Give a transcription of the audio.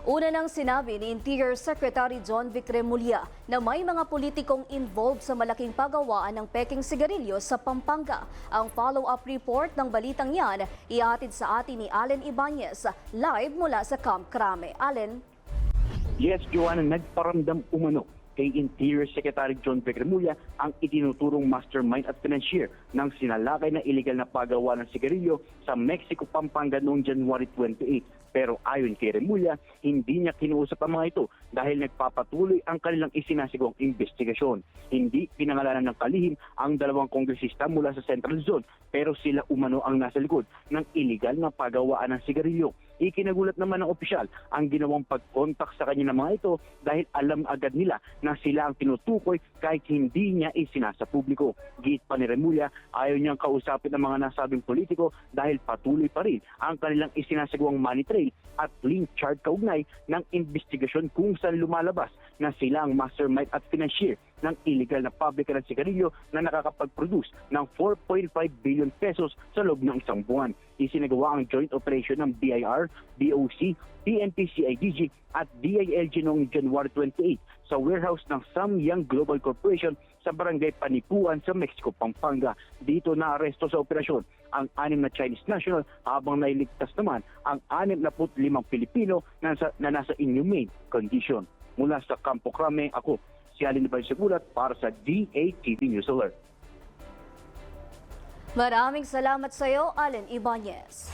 Una nang sinabi ni Interior Secretary John Vic Remulla na may mga politikong involved sa malaking pagawaan ng peking sigarilyo sa Pampanga. Ang follow-up report ng balitang yan ihatid sa atin ni Allen Ibanez live mula sa Camp Crame. Allen? Yes, Joanna, nagparamdam umano kay Interior Secretary John Vic Remulla ang itinuturong mastermind at financier ng sinalakay na illegal na paggawa ng sigarilyo sa Mexico, Pampanga noong January 28. Pero ayon kay Remulla, hindi niya kinuusap ang mga ito dahil nagpapatuloy ang kanilang isinasigawang investigasyon. Hindi pinangalanan ng kalihim ang dalawang kongresista mula sa Central Zone pero sila umano ang nasa likod ng illegal na pagawaan ng sigarilyo. Ikinagulat naman ng opisyal ang ginawang pag-contact sa kanya ng mga ito dahil alam agad nila na sila ang tinutukoy kahit hindi niya isinasa publiko. Giit pa ni Remulla, ayaw niyang kausapin ang mga nasabing politiko dahil patuloy pa rin ang kanilang isinasagawang money trail at link chart kaugnay ng investigasyon kung saan lumalabas na sila ang mastermind at financier ng illegal na pabrika ng sigarilyo na nakakapag-produce ng 4.5 billion pesos sa loob ng isang buwan. Isinagawa ang joint operation ng BIR, BOC, PNP-CIDG at DILG noong January 28 sa warehouse ng Samyang Global Corporation sa barangay Panipuan sa Mexico, Pampanga. Dito naaresto sa operasyon ang 6 na Chinese national habang nailigtas naman ang 65 Pilipino na nasa inhumane condition. Mula sa Campo Crame, ako si Allen Ibanez para sa DATV News Alert. Maraming salamat sa iyo, Allen Ibanez.